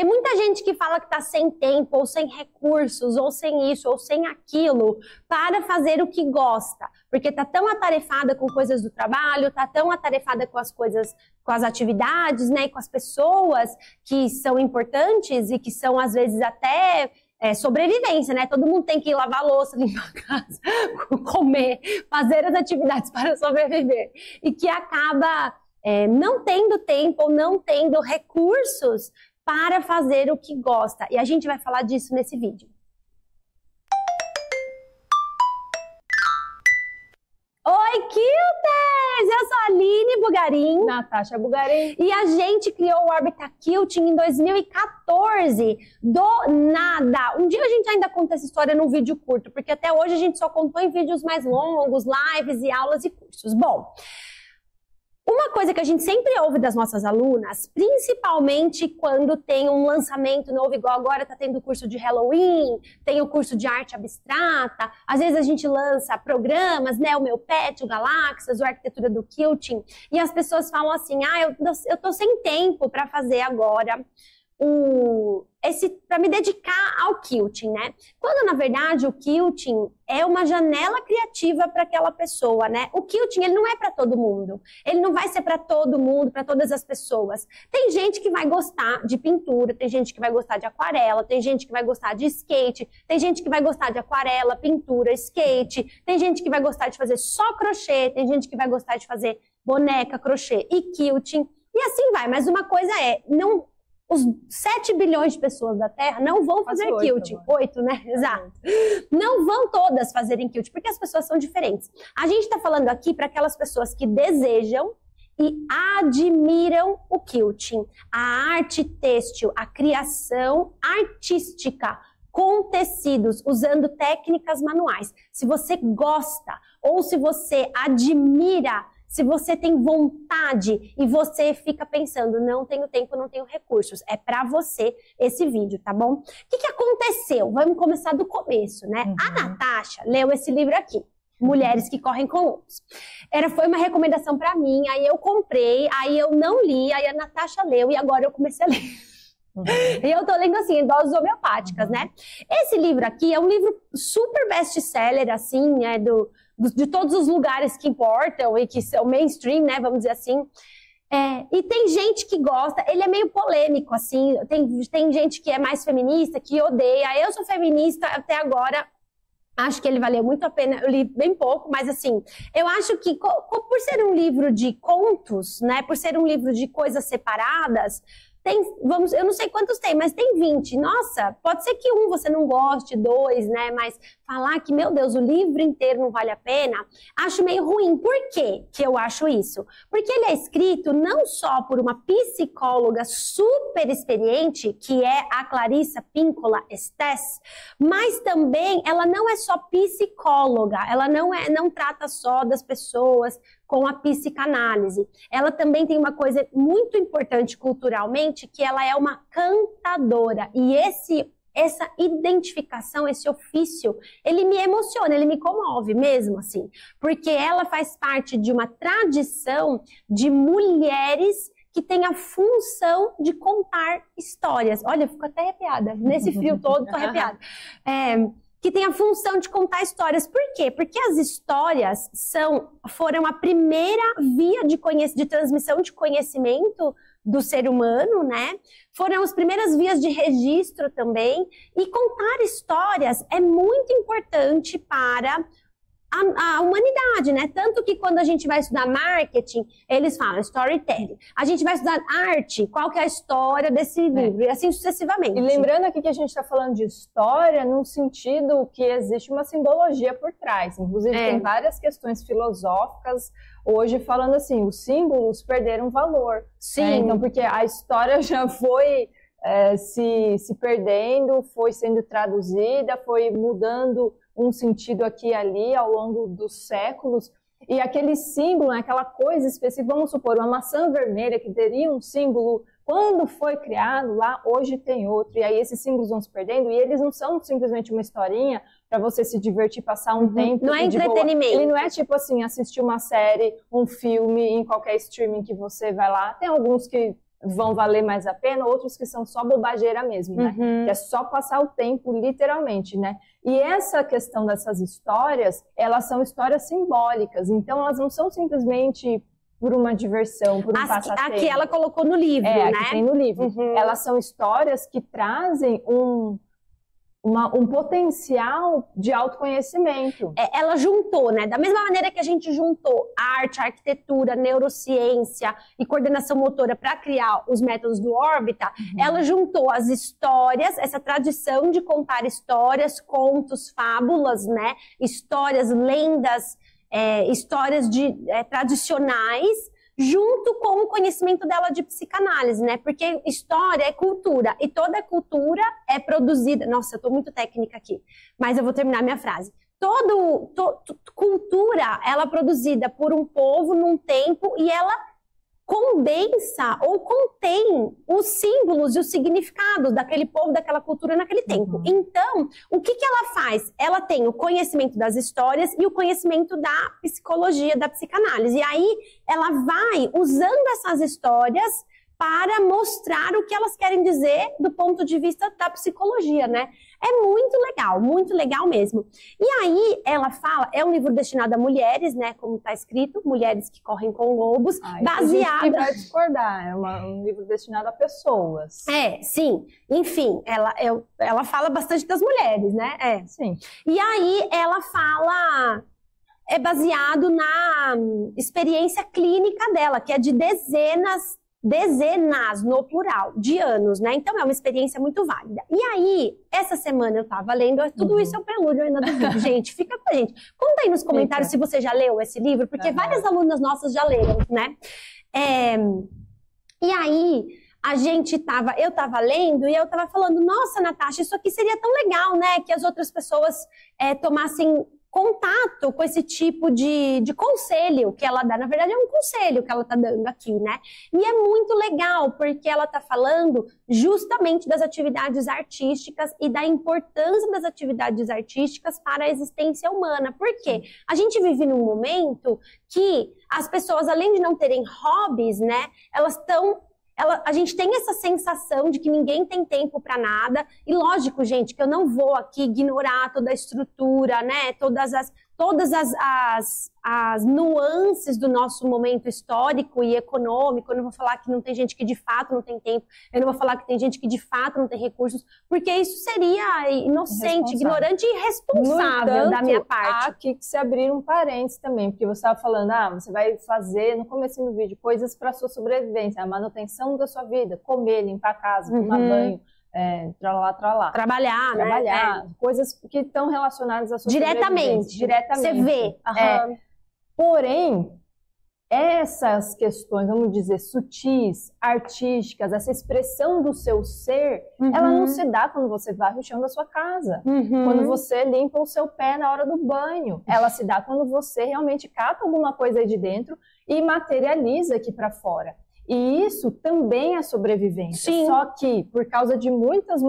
Tem muita gente que fala que tá sem tempo, ou sem recursos, ou sem isso, ou sem aquilo, para fazer o que gosta. Porque tá tão atarefada com coisas do trabalho, tá tão atarefada com as coisas, com as atividades, né, e com as pessoas que são importantes e que são, às vezes, até sobrevivência, né? Todo mundo tem que lavar a louça, limpar a casa, comer, fazer as atividades para sobreviver. E que acaba não tendo tempo ou não tendo recursos para fazer o que gosta. E a gente vai falar disso nesse vídeo. Oi, Quilters! Eu sou a Aline Bugarim. Natasha Bugarim. E a gente criou o Orbita Quilting em 2014, do nada. Um dia a gente ainda conta essa história num vídeo curto, porque até hoje a gente só contou em vídeos mais longos, lives e aulas e cursos. Bom, uma coisa que a gente sempre ouve das nossas alunas, principalmente quando tem um lançamento novo, igual agora tá tendo o curso de Halloween, tem o curso de arte abstrata, às vezes a gente lança programas, né, o Meu Pet, o Galáxias, o Arquitetura do Quilting, e as pessoas falam assim, eu tô sem tempo para fazer agora para me dedicar ao quilting, né? Quando, na verdade, o quilting é uma janela criativa para aquela pessoa, né? O quilting, ele não é para todo mundo. Ele não vai ser para todo mundo, para todas as pessoas. Tem gente que vai gostar de pintura, tem gente que vai gostar de aquarela, tem gente que vai gostar de skate, tem gente que vai gostar de aquarela, pintura, skate, tem gente que vai gostar de fazer só crochê, tem gente que vai gostar de fazer boneca, crochê e quilting, e assim vai. Mas uma coisa os 7 bilhões de pessoas da Terra não vão fazer quilting. 8, né? Exato. Não vão todas fazerem quilting, porque as pessoas são diferentes. A gente está falando aqui para aquelas pessoas que desejam e admiram o quilting, a arte têxtil, a criação artística com tecidos, usando técnicas manuais. Se você gosta ou se você admira, se você tem vontade e você fica pensando, não tenho tempo, não tenho recursos, é pra você esse vídeo, tá bom? O que aconteceu? Vamos começar do começo, né? A Natasha leu esse livro aqui, Mulheres que Correm com Lobos. Foi uma recomendação pra mim, aí eu comprei, aí eu não li, aí a Natasha leu e agora eu comecei a ler. E eu tô lendo assim, em doses homeopáticas, né? Esse livro aqui é um livro super best-seller, assim, de todos os lugares que importam e que são mainstream, né, vamos dizer assim. E tem gente que gosta, ele é meio polêmico, assim, tem gente que é mais feminista, que odeia. Eu sou feminista até agora, acho que ele valeu muito a pena, eu li bem pouco, mas assim, eu acho que por ser um livro de contos, né, por ser um livro de coisas separadas, eu não sei quantos tem, mas tem 20. Nossa, pode ser que você não goste, 2, né? Mas falar que, meu Deus, o livro inteiro não vale a pena, acho meio ruim. Por quê que eu acho isso? Porque ele é escrito não só por uma psicóloga super experiente, que é a Clarissa Pinkola Estés, mas também ela não é só psicóloga, ela não trata só das pessoas com a psicanálise. Ela também tem uma coisa muito importante culturalmente, que ela é uma cantadora. E essa identificação, esse ofício, ele me emociona, ele me comove mesmo, assim. Porque ela faz parte de uma tradição de mulheres que tem a função de contar histórias. Olha, eu fico até arrepiada. Nesse frio todo, tô arrepiada. Que tem a função de contar histórias. Por quê? Porque as histórias foram a primeira via de transmissão de conhecimento do ser humano, né? Foram as primeiras vias de registro também. E contar histórias é muito importante para a humanidade, né? Tanto que quando a gente vai estudar marketing, eles falam storytelling. A gente vai estudar arte, qual que é a história desse livro, e assim sucessivamente. E lembrando aqui que a gente está falando de história num sentido que existe uma simbologia por trás. Inclusive, tem várias questões filosóficas hoje falando assim, os símbolos perderam valor. Sim. Então, porque a história já foi se perdendo, foi sendo traduzida, foi mudando um sentido aqui e ali ao longo dos séculos, e aquele símbolo, aquela coisa específica, vamos supor, uma maçã vermelha que teria um símbolo quando foi criado lá, hoje tem outro, e aí esses símbolos vão se perdendo, e eles não são simplesmente uma historinha para você se divertir, passar um tempo. Não é entretenimento. Ele não é tipo assim, assistir uma série, um filme em qualquer streaming que você vai lá, tem alguns que vão valer mais a pena, outros que são só bobageira mesmo, né? Que é só passar o tempo, literalmente, né? E essa questão dessas histórias, elas são histórias simbólicas, então elas não são simplesmente por uma diversão, por um passatempo. Aqui ela colocou no livro, né? Aqui tem no livro. Elas são histórias que trazem um potencial de autoconhecimento. Ela juntou, né? Da mesma maneira que a gente juntou arte, arquitetura, neurociência e coordenação motora para criar os métodos do Órbita, ela juntou as histórias, essa tradição de contar histórias, contos, fábulas, né? Histórias, lendas, histórias tradicionais, junto com o conhecimento dela de psicanálise, né? Porque história é cultura, e toda cultura é produzida... Nossa, eu tô muito técnica aqui, mas eu vou terminar minha frase. Cultura, ela é produzida por um povo num tempo, e ela condensa ou contém os símbolos e os significados daquele povo, daquela cultura naquele tempo. Então, o que ela faz? Ela tem o conhecimento das histórias e o conhecimento da psicologia, da psicanálise. E aí, ela vai usando essas histórias para mostrar o que elas querem dizer do ponto de vista da psicologia, né? É muito legal mesmo. E aí, ela fala, é um livro destinado a mulheres, né? Como está escrito, mulheres que correm com lobos, baseada... que vai discordar, é um livro destinado a pessoas. Sim. Enfim, ela fala bastante das mulheres, né? Sim. E aí, ela fala... É baseado na experiência clínica dela, que é de dezenas no plural, de anos, né? Então é uma experiência muito válida. E aí, essa semana eu tava lendo, tudo isso é um prelúdio ainda do livro. Gente, fica com a gente. Conta aí nos comentários se você já leu esse livro, porque várias alunas nossas já leram, né? E aí, eu tava lendo e eu tava falando, nossa, Natasha, isso aqui seria tão legal, né? Que as outras pessoas tomassem contato com esse tipo de conselho que ela dá. Na verdade, é um conselho que ela tá dando aqui, né? E é muito legal, porque ela tá falando justamente das atividades artísticas e da importância das atividades artísticas para a existência humana. Por quê? A gente vive num momento que as pessoas, além de não terem hobbies, né? A gente tem essa sensação de que ninguém tem tempo para nada. E lógico, gente, que eu não vou aqui ignorar toda a estrutura, né? Todas as nuances do nosso momento histórico e econômico. Eu não vou falar que não tem gente que de fato não tem tempo. Eu não vou falar que tem gente que de fato não tem recursos, porque isso seria inocente, ignorante e irresponsável da minha parte. Há aqui que se abrir um parênteses também, porque você estava falando, você vai fazer, no começo do vídeo, coisas para sua sobrevivência, a manutenção da sua vida, comer, limpar a casa, tomar banho. Trabalhar, né? Coisas que estão relacionadas à sua diretamente. Você vê. Porém, essas questões, vamos dizer, sutis, artísticas, essa expressão do seu ser, ela não se dá quando você varre o chão da sua casa, quando você limpa o seu pé na hora do banho. Ela se dá quando você realmente cata alguma coisa aí de dentro e materializa aqui para fora. E isso também é sobrevivência. Sim. Só que, por causa de muitas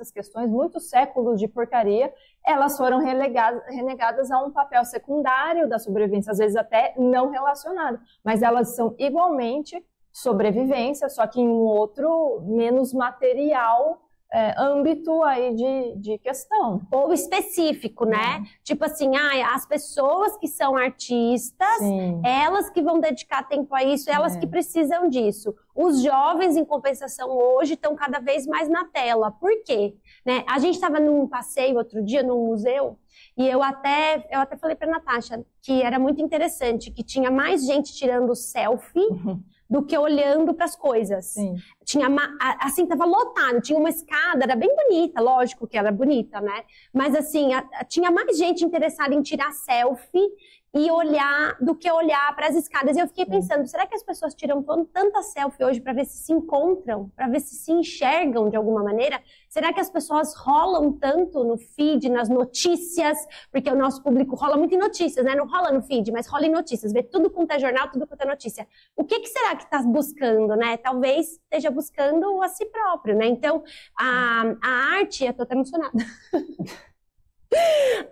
questões, muitos séculos de porcaria, elas foram renegadas a um papel secundário da sobrevivência, às vezes até não relacionado. Mas elas são igualmente sobrevivência, só que em um outro, menos material âmbito aí de questão. Ou específico, né? Tipo assim, as pessoas que são artistas, elas que vão dedicar tempo a isso, elas que precisam disso. Os jovens, em compensação, hoje estão cada vez mais na tela. Por quê? Né? A gente estava num passeio outro dia, num museu, e eu até falei para a Natasha que era muito interessante, que tinha mais gente tirando selfie do que olhando para as coisas. Sim. Tinha, assim, tava lotado, tinha uma escada, era bem bonita, lógico que era bonita, né? Mas assim, tinha mais gente interessada em tirar selfie e olhar do que olhar para as escadas. E eu fiquei pensando, será que as pessoas tiram tanta selfie hoje para ver se encontram, para ver se enxergam de alguma maneira? Será que as pessoas rolam tanto no feed, nas notícias? Porque o nosso público rola muito em notícias, né? Não rola no feed, mas rola em notícias. Vê tudo quanto é jornal, tudo quanto é notícia. O que será que está buscando, né? Talvez esteja buscando a si próprio, né? Então, a arte... Eu tô até emocionada.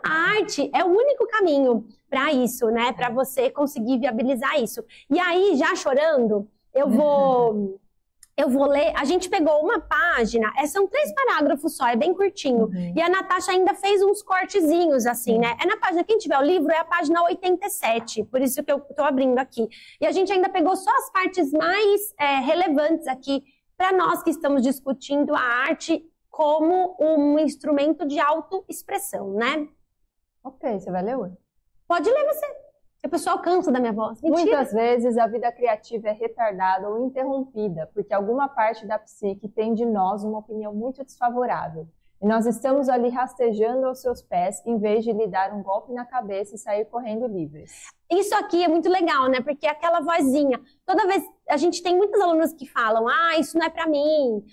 A arte é o único caminho para isso, né? Para você conseguir viabilizar isso. E aí, já chorando, eu vou Eu vou ler, a gente pegou uma página, são 3 parágrafos só, é bem curtinho. E a Natasha ainda fez uns cortezinhos, assim, né? É na página, quem tiver o livro, é a página 87, por isso que eu tô abrindo aqui. E a gente ainda pegou só as partes mais relevantes aqui, para nós que estamos discutindo a arte como um instrumento de autoexpressão, né? Ok, você vai ler hoje? Pode ler você. O pessoal cansa da minha voz. Mentira. Muitas vezes a vida criativa é retardada ou interrompida, porque alguma parte da psique tem de nós uma opinião muito desfavorável. E nós estamos ali rastejando aos seus pés, em vez de lhe dar um golpe na cabeça e sair correndo livres. Isso aqui é muito legal, né? Porque aquela vozinha, toda vez, a gente tem muitas alunas que falam, isso não é pra mim,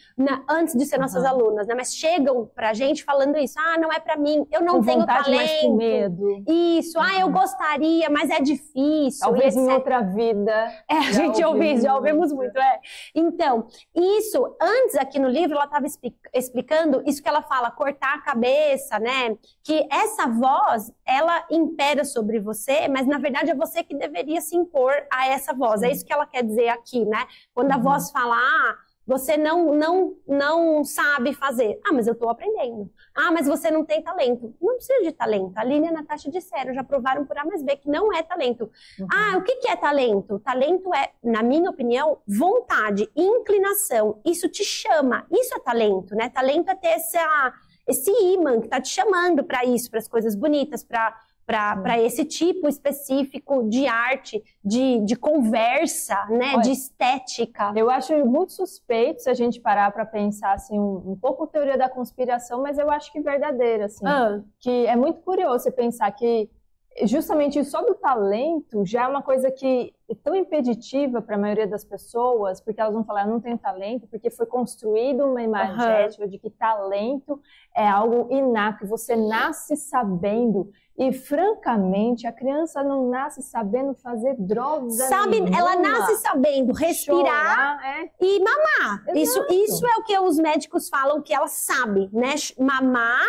antes de ser nossas alunas, né? Mas chegam pra gente falando isso, não é pra mim, eu não tenho vontade, talento. mas com medo. Isso, eu gostaria, mas é difícil. Talvez em outra vida. A gente já ouvimos muito, Então, isso, antes aqui no livro, ela estava explicando isso que ela fala, cortar a cabeça, né? Que essa voz, ela impera sobre você, mas na verdade é você que deveria se impor a essa voz. É isso que ela quer dizer aqui, né? Quando a voz fala, você não sabe fazer. Mas eu estou aprendendo. Mas você não tem talento. Não precisa de talento. A Aline e a Natasha disseram, já provaram por A mais B que não é talento. O que é talento? Talento é, na minha opinião, vontade, inclinação. Isso te chama. Isso é talento, né? Talento é ter esse imã que está te chamando para isso, para as coisas bonitas, para esse tipo específico de arte, de conversa, né, de estética. Eu acho muito suspeito se a gente parar para pensar assim, um pouco teoria da conspiração, mas eu acho que verdadeira, assim, que é muito curioso você pensar que justamente só do talento já é uma coisa que é tão impeditiva para a maioria das pessoas, porque elas vão falar, eu não tenho talento, porque foi construída uma imagética de que talento é algo inato, você nasce sabendo. E, francamente, a criança não nasce sabendo fazer droga nenhuma. Ela nasce sabendo respirar e mamar. Isso é o que os médicos falam que ela sabe, né? Mamar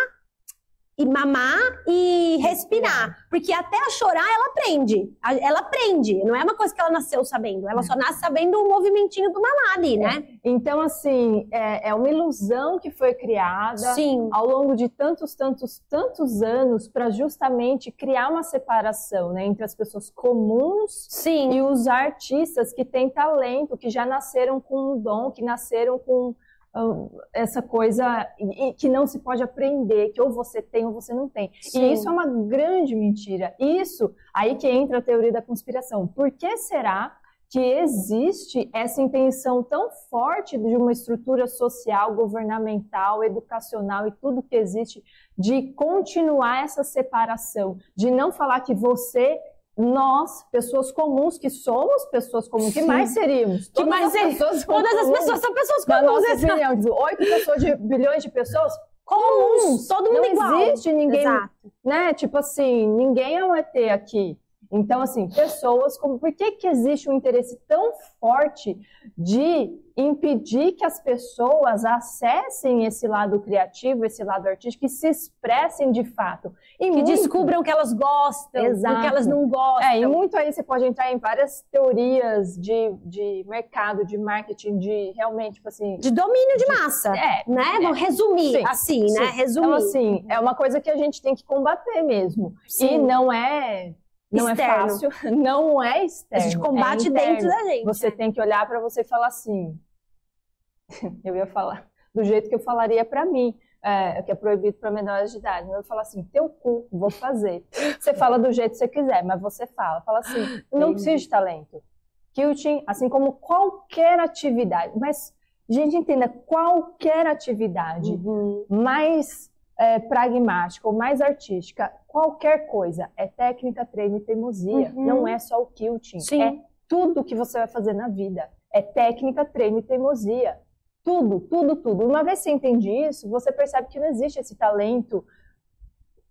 e respirar. Porque até a chorar, ela aprende. Ela aprende. Não é uma coisa que ela nasceu sabendo. Ela só nasce sabendo o movimentinho do mamar ali, né? Então, assim, é uma ilusão que foi criada ao longo de tantos anos para justamente criar uma separação, né, entre as pessoas comuns e os artistas que têm talento, que já nasceram com um dom, que nasceram com essa coisa que não se pode aprender, que ou você tem ou você não tem. E isso é uma grande mentira. Isso, aí que entra a teoria da conspiração. Por que será que existe essa intenção tão forte de uma estrutura social, governamental, educacional e tudo que existe, de continuar essa separação, de não falar que nós, pessoas comuns, que somos pessoas comuns, que mais seríamos? Todas as pessoas são pessoas comuns. Na nossa opinião, 8 pessoas de bilhões de pessoas comuns. Todo mundo igual. Não existe ninguém, né? Tipo assim, ninguém é um ET aqui. Então, assim, pessoas como... Por que existe um interesse tão forte de impedir que as pessoas acessem esse lado criativo, esse lado artístico, e se expressem de fato? Que descubram o que elas gostam, o que elas não gostam. E muito aí você pode entrar em várias teorias de mercado, de marketing, de realmente, tipo assim... De domínio de massa, né? Vamos resumir assim, né? Resumir. Então, assim, é uma coisa que a gente tem que combater mesmo. E não é fácil, não é externo. A gente combate dentro da gente. Você tem que olhar para você e falar assim. Eu ia falar do jeito que eu falaria para mim, que é proibido para menores de idade. Eu ia falar assim: teu cu, vou fazer. Você fala do jeito que você quiser, mas você fala assim: não precisa de talento. Quilting, assim como qualquer atividade, mas, gente, entenda, qualquer atividade mais pragmática ou mais artística, qualquer coisa, é técnica, treino e teimosia. Não é só o quilting, é tudo que você vai fazer na vida. É técnica, treino e teimosia. Tudo, tudo, tudo. Uma vez que você entende isso, você percebe que não existe esse talento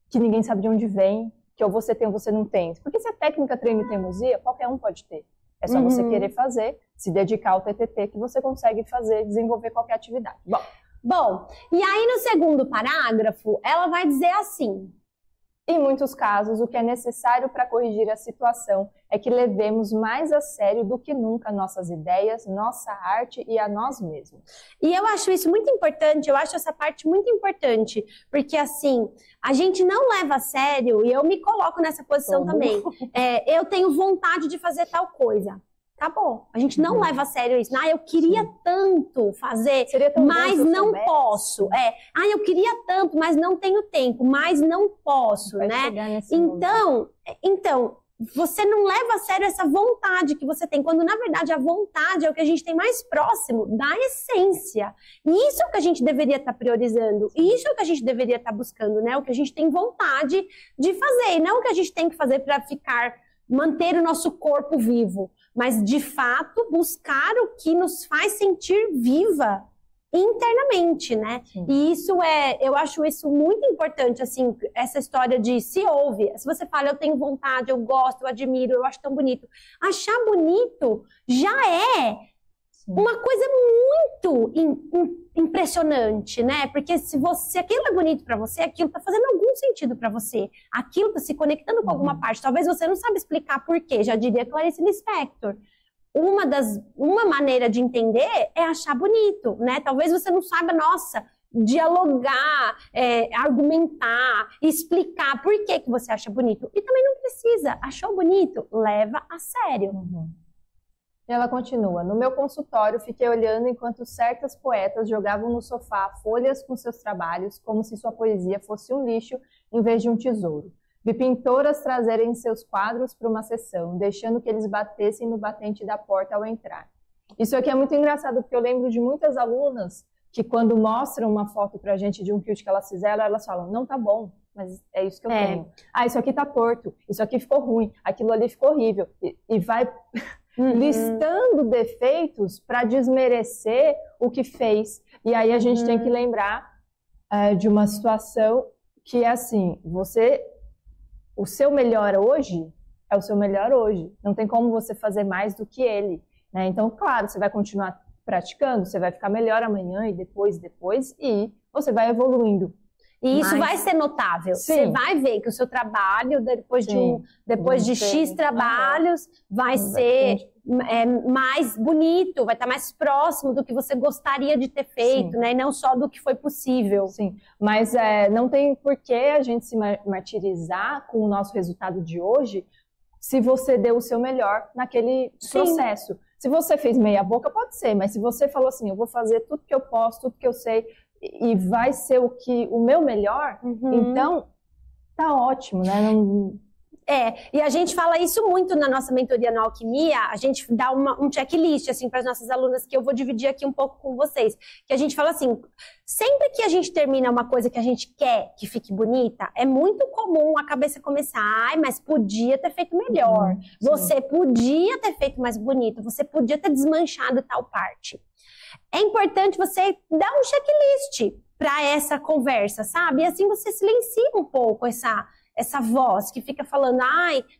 que ninguém sabe de onde vem, que ou você tem ou você não tem. Porque se é técnica, treino e teimosia, qualquer um pode ter. É só você querer fazer, se dedicar ao TTT, que você consegue fazer, desenvolver qualquer atividade. Bom, e aí no segundo parágrafo, ela vai dizer assim: Em muitos casos, o que é necessário para corrigir a situação é que levemos mais a sério do que nunca nossas ideias, nossa arte e a nós mesmos. E eu acho isso muito importante, eu acho essa parte muito importante, porque assim, a gente não leva a sério, e eu me coloco nessa posição também. Eu tenho vontade de fazer tal coisa. Acabou. A gente não leva a sério isso. Eu queria tanto fazer, mas não posso. Eu queria tanto, mas não tenho tempo, mas não posso, né? Então, você não leva a sério essa vontade que você tem, quando na verdade a vontade é o que a gente tem mais próximo da essência. E isso é o que a gente deveria estar priorizando, e isso é o que a gente deveria estar buscando, né? O que a gente tem vontade de fazer, e não o que a gente tem que fazer para manter o nosso corpo vivo, mas de fato buscar o que nos faz sentir viva internamente, né? Sim. E eu acho isso muito importante, assim, essa história de se ouve. Se você fala, eu tenho vontade, eu gosto, eu admiro, eu acho tão bonito. Achar bonito já é uma coisa muito impressionante, né? Porque se aquilo é bonito para você, aquilo tá fazendo algum sentido para você. Aquilo tá se conectando com alguma parte. Talvez você não sabe explicar por quê, já diria Clarice Lispector. Uma maneira de entender é achar bonito, né? Talvez você não saiba, dialogar, argumentar, explicar por que você acha bonito. E também não precisa. Achou bonito? Leva a sério. E ela continua, no meu consultório fiquei olhando enquanto certas poetas jogavam no sofá folhas com seus trabalhos, como se sua poesia fosse um lixo em vez de um tesouro. Vi pintoras trazerem seus quadros para uma sessão, deixando que eles batessem no batente da porta ao entrar. Isso aqui é muito engraçado, porque eu lembro de muitas alunas que quando mostram uma foto pra gente de um quilt que elas fizeram, elas falam, não tá bom, mas é isso que eu tenho. Isso aqui tá torto, isso aqui ficou ruim, aquilo ali ficou horrível. E vai... listando defeitos para desmerecer o que fez. E aí a gente tem que lembrar de uma situação que é assim, o seu melhor hoje é o seu melhor hoje. Não tem como você fazer mais do que ele, né? Então, claro, você vai continuar praticando, você vai ficar melhor amanhã e depois, e você vai evoluindo. E isso vai ser notável. Sim. Você vai ver que o seu trabalho, depois de X trabalhos, vai ser mais bonito, vai estar mais próximo do que você gostaria de ter feito, né? E não só do que foi possível. Sim, mas não tem por que a gente se martirizar com o nosso resultado de hoje se você deu o seu melhor naquele processo. Se você fez meia boca, pode ser, mas se você falou assim, eu vou fazer tudo que eu posso, tudo que eu sei, e vai ser o meu melhor, então tá ótimo, né? E a gente fala isso muito na nossa mentoria na Alquimia, a gente dá um checklist assim para as nossas alunas, que eu vou dividir aqui um pouco com vocês, que a gente fala assim, sempre que a gente termina uma coisa que a gente quer que fique bonita, é muito comum a cabeça começar, mas podia ter feito melhor, você podia ter feito mais bonito, você podia ter desmanchado tal parte. É importante você dar um checklist para essa conversa, sabe? E assim você silencia um pouco essa voz que fica falando,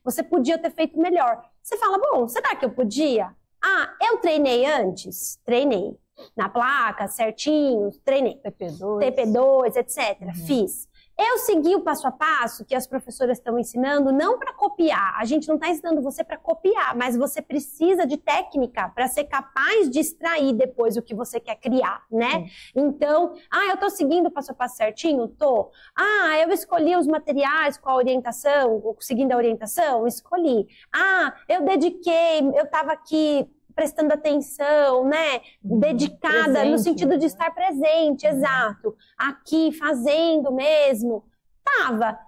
você podia ter feito melhor. Você fala, bom, será que eu podia? Eu treinei antes? Treinei. Na placa, certinho, treinei. TP2, etc. Fiz. Eu segui o passo a passo que as professoras estão ensinando, não para copiar. A gente não está ensinando você para copiar, mas você precisa de técnica para ser capaz de extrair depois o que você quer criar, né? Então, eu estou seguindo o passo a passo certinho? Tô. Eu escolhi os materiais com a orientação, seguindo a orientação? Escolhi. Eu dediquei, eu estava aqui prestando atenção, né? Dedicada, presente, no sentido de estar presente, exato. Aqui, fazendo mesmo. Tava.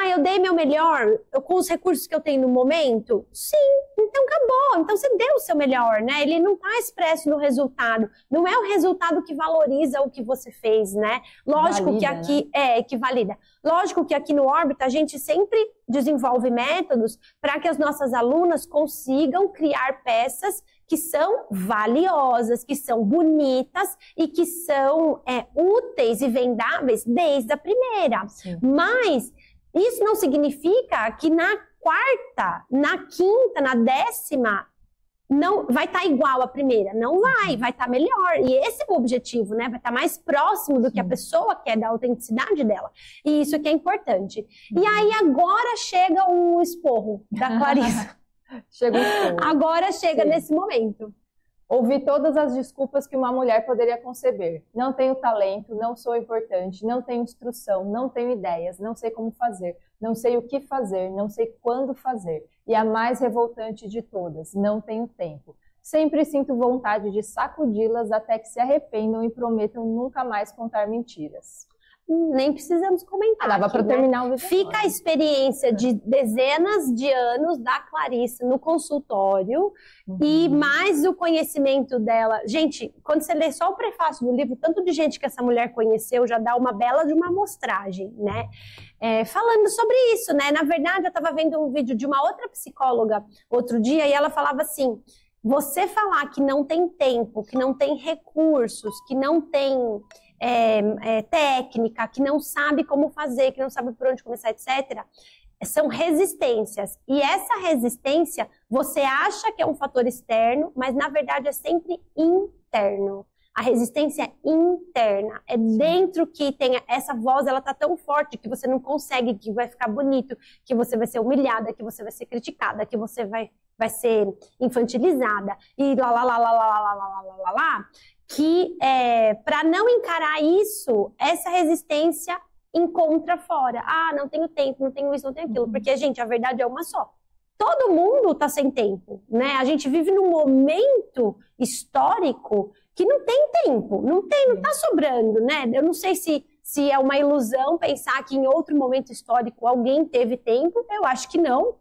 Eu dei meu melhor com os recursos que eu tenho no momento? Sim, então acabou. Então você deu o seu melhor, né? Ele não está expresso no resultado. Não é o resultado que valoriza o que você fez, né? Lógico valida, que aqui que valida. Lógico que aqui no Órbita a gente sempre desenvolve métodos para que as nossas alunas consigam criar peças que são valiosas, que são bonitas e que são úteis e vendáveis desde a primeira. Sim. Mas isso não significa que na quarta, na quinta, na 10ª, não vai estar igual à primeira, não vai estar melhor. E esse é o objetivo, né? Vai estar mais próximo do que a pessoa quer, da autenticidade dela. E isso que é importante. E aí agora chega o esporro da Clarissa. Chega o esporro. Agora chega nesse momento. Ouvi todas as desculpas que uma mulher poderia conceber. Não tenho talento, não sou importante, não tenho instrução, não tenho ideias, não sei como fazer, não sei o que fazer, não sei quando fazer. E a mais revoltante de todas, não tenho tempo. Sempre sinto vontade de sacudi-las até que se arrependam e prometam nunca mais contar mentiras. Nem precisamos comentar. Dava para terminar o vídeo. Fica a experiência de dezenas de anos da Clarissa no consultório e mais o conhecimento dela. Gente, quando você lê só o prefácio do livro, tanto de gente que essa mulher conheceu já dá uma bela de uma amostragem, né? Falando sobre isso, né? Na verdade, eu estava vendo um vídeo de uma outra psicóloga outro dia e ela falava assim: você falar que não tem tempo, que não tem recursos, que não tem técnica, que não sabe como fazer, que não sabe por onde começar, etc., são resistências. E essa resistência, você acha que é um fator externo, mas na verdade é sempre interno. A resistência é interna, é dentro que tem essa voz, ela tá tão forte que você não consegue, que vai ficar bonito, que você vai ser humilhada, que você vai ser criticada, que você vai ser infantilizada, e lá, que para não encarar isso, essa resistência encontra fora. Ah, não tenho tempo, não tenho isso, não tenho aquilo. Porque, gente, a verdade é uma só. Todo mundo tá sem tempo, né? A gente vive num momento histórico que não tem tempo, não tá sobrando, né? Eu não sei se é uma ilusão pensar que em outro momento histórico alguém teve tempo. Eu acho que não.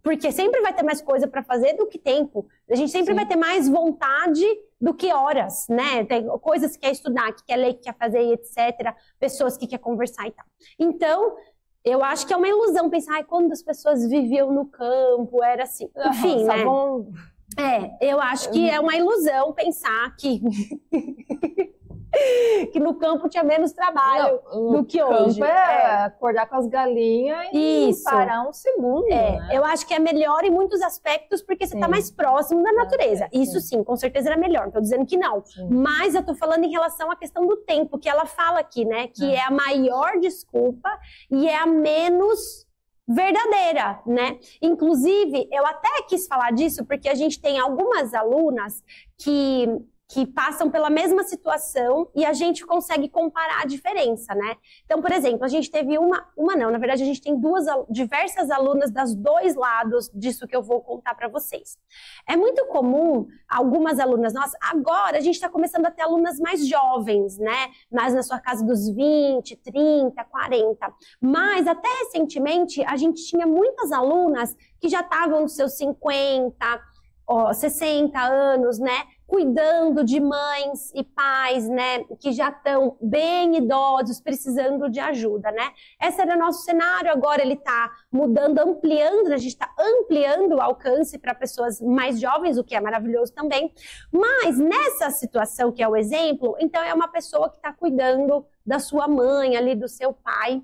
Porque sempre vai ter mais coisa para fazer do que tempo. A gente sempre vai ter mais vontade do que horas, né? Tem coisas que quer estudar, que quer ler, que quer fazer, etc. Pessoas que quer conversar e tal. Então, eu acho que é uma ilusão pensar, quando as pessoas viviam no campo, era assim. Enfim, né? Eu acho que é uma ilusão pensar que no campo tinha menos trabalho do que hoje. Acordar com as galinhas e parar um segundo. Né? Eu acho que é melhor em muitos aspectos porque você está mais próximo da natureza. Isso sim, com certeza era melhor. Não estou dizendo que não. Mas eu estou falando em relação à questão do tempo, que ela fala aqui, né? Que é a maior desculpa e é a menos verdadeira, né? Inclusive, eu até quis falar disso porque a gente tem algumas alunas que passam pela mesma situação e a gente consegue comparar a diferença, né? Então, por exemplo, a gente teve na verdade a gente tem diversas alunas dos dois lados disso que eu vou contar para vocês. É muito comum algumas alunas nossas, agora a gente está começando a ter alunas mais jovens, né? Mais na sua casa dos 20, 30, 40. Mas até recentemente a gente tinha muitas alunas que já estavam nos seus 50, 60 anos, né? Cuidando de mães e pais, né, que já estão bem idosos, precisando de ajuda, né? Esse era o nosso cenário, agora ele está mudando, ampliando, a gente está ampliando o alcance para pessoas mais jovens, o que é maravilhoso também. Mas nessa situação que é o exemplo, então é uma pessoa que está cuidando da sua mãe ali, do seu pai,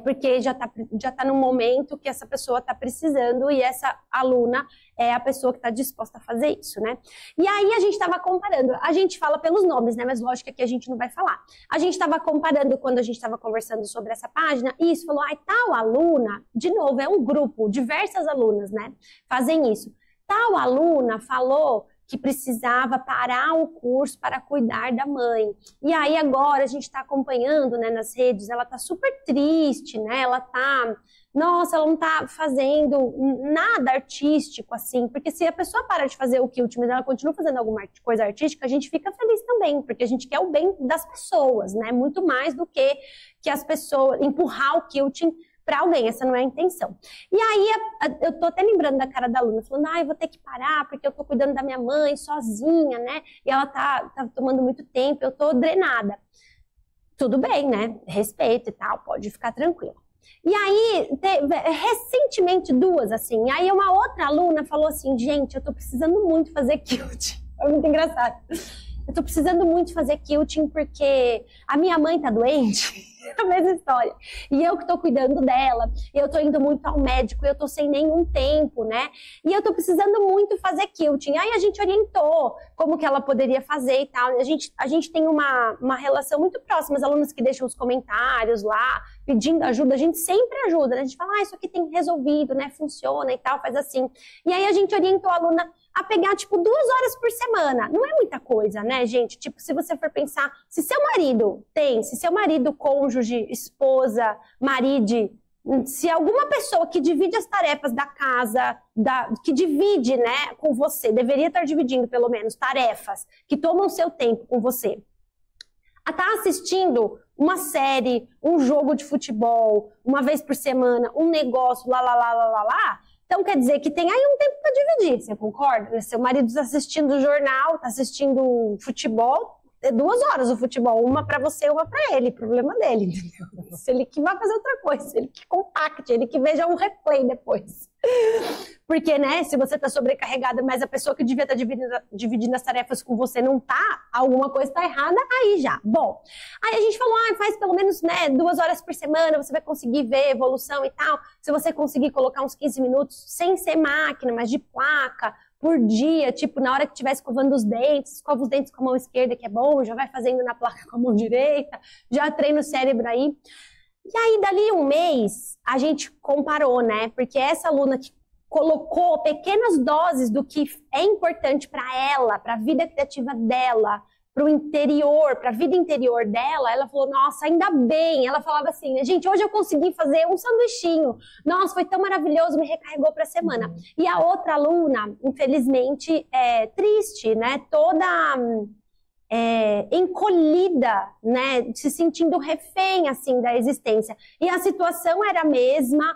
porque já tá num momento que essa pessoa está precisando e essa aluna é a pessoa que está disposta a fazer isso, né? E aí a gente estava comparando, a gente fala pelos nomes, né? Mas lógico que aqui a gente não vai falar. A gente estava comparando quando a gente estava conversando sobre essa página e isso falou, tal aluna, de novo, é um grupo, diversas alunas, né? Fazem isso. Tal aluna falou que precisava parar o curso para cuidar da mãe. E aí agora a gente está acompanhando, né, nas redes, ela está super triste, né? Ela não está fazendo nada artístico, assim, porque se a pessoa para de fazer o quilt, mas ela continua fazendo alguma coisa artística, a gente fica feliz também, porque a gente quer o bem das pessoas, né? Muito mais do que as pessoas empurrar o quilting para alguém, essa não é a intenção. E aí, eu tô até lembrando da cara da aluna, falando, eu vou ter que parar, porque eu tô cuidando da minha mãe sozinha, né? E ela tá tomando muito tempo, eu tô drenada. Tudo bem, né? Respeito e tal, pode ficar tranquila. E aí, recentemente, duas, assim, aí uma outra aluna falou assim, gente, eu tô precisando muito fazer quilting. É muito engraçado. Eu tô precisando muito fazer quilting porque a minha mãe tá doente. a mesma história. E eu que tô cuidando dela, eu tô indo muito ao médico, eu tô sem nenhum tempo, né? E eu tô precisando muito fazer quilting. Aí a gente orientou como que ela poderia fazer e tal. A gente tem uma relação muito próxima, as alunas que deixam os comentários lá, pedindo ajuda, a gente sempre ajuda, né? A gente fala, isso aqui tem resolvido, né? Funciona e tal, faz assim. E aí a gente orientou a aluna a pegar, tipo, 2 horas por semana. Não é muita coisa, né, gente? Tipo, se você for pensar, se seu marido, cônjuge, esposa, marido, se alguma pessoa que divide as tarefas da casa, que divide, né, com você, deveria estar dividindo, pelo menos, tarefas que tomam o seu tempo com você, tá assistindo uma série, um jogo de futebol, uma vez por semana, um negócio, então quer dizer que tem aí um tempo para dividir, você concorda? Seu marido está assistindo o jornal, está assistindo futebol, 2 horas o futebol, uma para você, uma para ele, problema dele, entendeu? Se ele que vai fazer outra coisa, ele que compacte, ele que veja um replay depois. Porque, né, se você tá sobrecarregada, mas a pessoa que devia estar dividindo as tarefas com você não tá, alguma coisa tá errada, aí já. Bom, aí a gente falou, faz pelo menos, né, 2 horas por semana, você vai conseguir ver evolução e tal. Se você conseguir colocar uns 15 minutos, sem ser máquina, mas de placa, por dia, tipo, na hora que estiver escovando os dentes, escova os dentes com a mão esquerda, que é bom, já vai fazendo na placa com a mão direita, já treina o cérebro aí. E aí, dali um mês, a gente comparou, né? Porque essa aluna que colocou pequenas doses do que é importante para ela, para a vida criativa dela, para o interior, para a vida interior dela, ela falou, nossa, ainda bem. Ela falava assim, gente, hoje eu consegui fazer um sanduichinho. Nossa, foi tão maravilhoso, me recarregou para a semana. E a outra aluna, infelizmente, triste, né? Toda encolhida, né? Se sentindo refém, assim, da existência. E a situação era a mesma,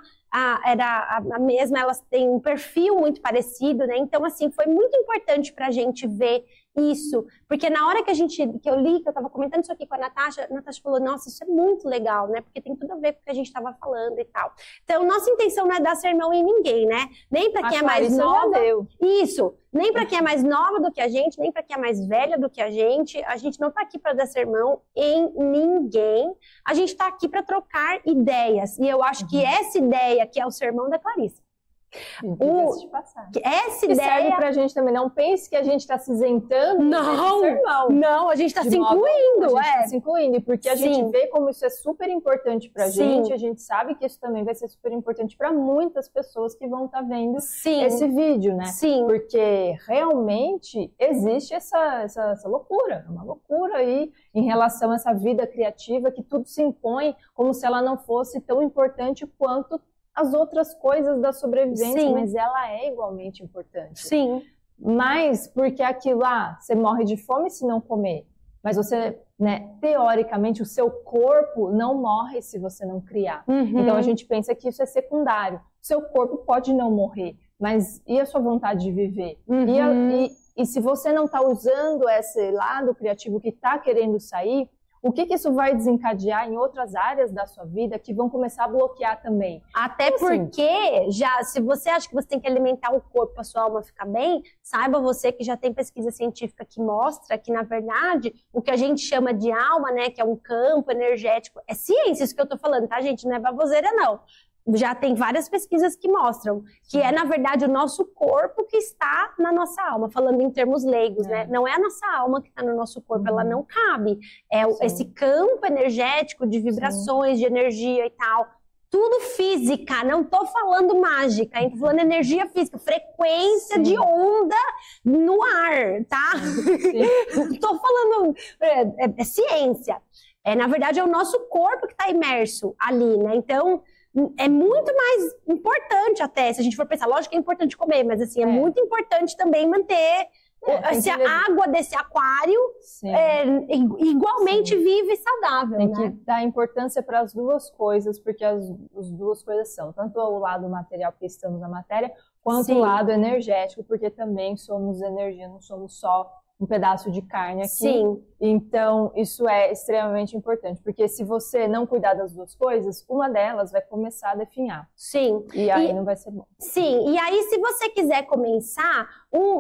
elas têm um perfil muito parecido, né? Então, assim, foi muito importante para a gente ver isso, porque na hora que eu li, que eu estava comentando isso aqui com a Natasha falou, nossa, isso é muito legal, né? Porque tem tudo a ver com o que a gente estava falando e tal. Então, nossa intenção não é dar sermão em ninguém, né? Nem para quem é mais nova. Isso, nem para quem é mais nova do que a gente, nem para quem é mais velha do que a gente não está aqui para dar sermão em ninguém. A gente está aqui para trocar ideias. E eu acho que essa ideia que é o sermão da Clarissa. Essa ideia serve pra gente também. Não pense que a gente está se isentando desse sermão. Não, a gente está se incluindo. A gente está se incluindo, porque a gente vê como isso é super importante pra gente. A gente sabe que isso também vai ser super importante para muitas pessoas que vão estar vendo esse vídeo, né? Sim. Porque realmente existe essa loucura, uma loucura aí em relação a essa vida criativa que tudo se impõe como se ela não fosse tão importante quanto as outras coisas da sobrevivência, mas ela é igualmente importante. Sim. Mas porque aquilo, você morre de fome se não comer. Mas você, né, teoricamente, o seu corpo não morre se você não criar. Então a gente pensa que isso é secundário. O seu corpo pode não morrer, mas e a sua vontade de viver? E se você não está usando esse lado criativo que está querendo sair, o que isso vai desencadear em outras áreas da sua vida que vão começar a bloquear também? Até porque, se você acha que você tem que alimentar o corpo para a sua alma ficar bem, saiba você que já tem pesquisa científica que mostra que, na verdade, o que a gente chama de alma, né, que é um campo energético, é ciência isso que eu tô falando, tá, gente? Não é baboseira, não. Já tem várias pesquisas que mostram que é, na verdade, o nosso corpo que está na nossa alma, falando em termos leigos, né? Não é a nossa alma que está no nosso corpo, ela não cabe. É esse campo energético de vibrações, de energia e tal. Tudo física, não tô falando mágica, hein? Tô falando energia física, frequência de onda no ar, tá? Tô falando, é ciência. Na verdade, é o nosso corpo que está imerso ali, né? Então, é muito mais importante até, se a gente for pensar, lógico que é importante comer, mas assim, é muito importante também manter a água desse aquário igualmente viva e saudável. Tem que dar importância para as duas coisas, porque as duas coisas são, tanto o lado material, porque estamos na matéria, quanto o lado energético, porque também somos energia, não somos só um pedaço de carne aqui. Então, isso é extremamente importante, porque se você não cuidar das duas coisas, uma delas vai começar a definhar. E aí não vai ser bom. E aí se você quiser começar,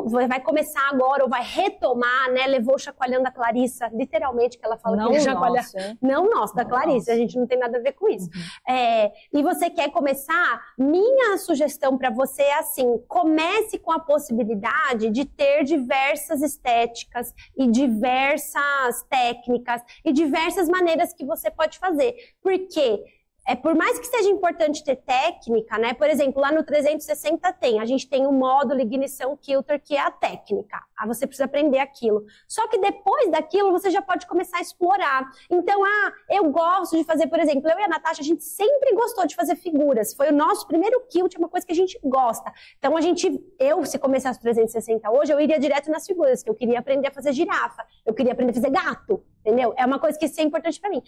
vai começar agora ou vai retomar, né? Levou chacoalhando a Clarissa, literalmente, que ela fala não que ele chacoalha. Não nosso, da Clarissa, a gente não tem nada a ver com isso. E você quer começar, minha sugestão para você é assim, comece com a possibilidade de ter diversas estéticas e diversas técnicas e diversas maneiras que você pode fazer. Por quê? Por mais que seja importante ter técnica, né? Por exemplo, lá no 360 a gente tem o módulo Ignição Kilter, que é a técnica. Aí você precisa aprender aquilo. Só que depois daquilo, você já pode começar a explorar. Então, eu gosto de fazer, por exemplo, eu e a Natasha, a gente sempre gostou de fazer figuras. Foi o nosso primeiro kilt, é uma coisa que a gente gosta. Então, se começasse o 360 hoje, eu iria direto nas figuras, que eu queria aprender a fazer girafa, eu queria aprender a fazer gato. Entendeu? É uma coisa que isso é importante para mim.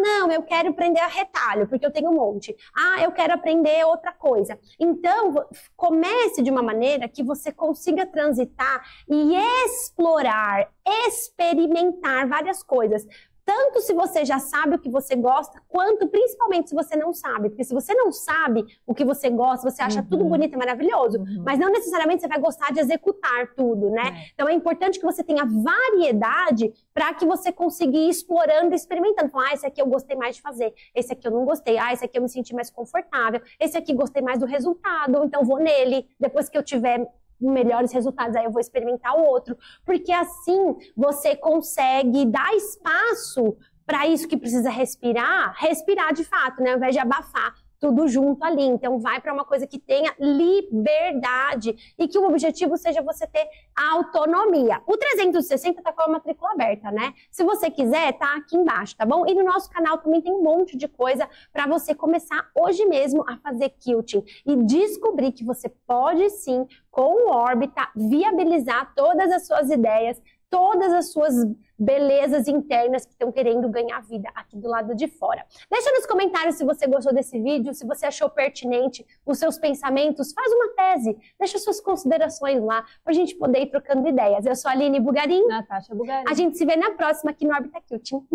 Não, eu quero aprender a retalho, porque eu tenho um monte. Eu quero aprender outra coisa. Então, comece de uma maneira que você consiga transitar e explorar, experimentar várias coisas. Tanto se você já sabe o que você gosta, quanto principalmente se você não sabe. Porque se você não sabe o que você gosta, você acha tudo bonito e maravilhoso, mas não necessariamente você vai gostar de executar tudo, né? Então é importante que você tenha variedade para que você consiga ir explorando e experimentando. Falar, esse aqui eu gostei mais de fazer, esse aqui eu não gostei, esse aqui eu me senti mais confortável, esse aqui gostei mais do resultado, então vou nele, depois que eu tiver melhores resultados, aí eu vou experimentar o outro, porque assim você consegue dar espaço para isso que precisa respirar de fato, né, ao invés de abafar tudo junto ali. Então vai para uma coisa que tenha liberdade e que o objetivo seja você ter autonomia. O 360 tá com a matrícula aberta, né? Se você quiser, tá aqui embaixo, tá bom? E no nosso canal também tem um monte de coisa para você começar hoje mesmo a fazer quilting e descobrir que você pode sim, com o Orbita, viabilizar todas as suas ideias, todas as suas belezas internas que estão querendo ganhar vida aqui do lado de fora. Deixa nos comentários se você gostou desse vídeo, se você achou pertinente os seus pensamentos, faz uma tese, deixa suas considerações lá pra gente poder ir trocando ideias. Eu sou a Aline Bugarin. Natasha Bugarin. A gente se vê na próxima aqui no Orbita Quilting.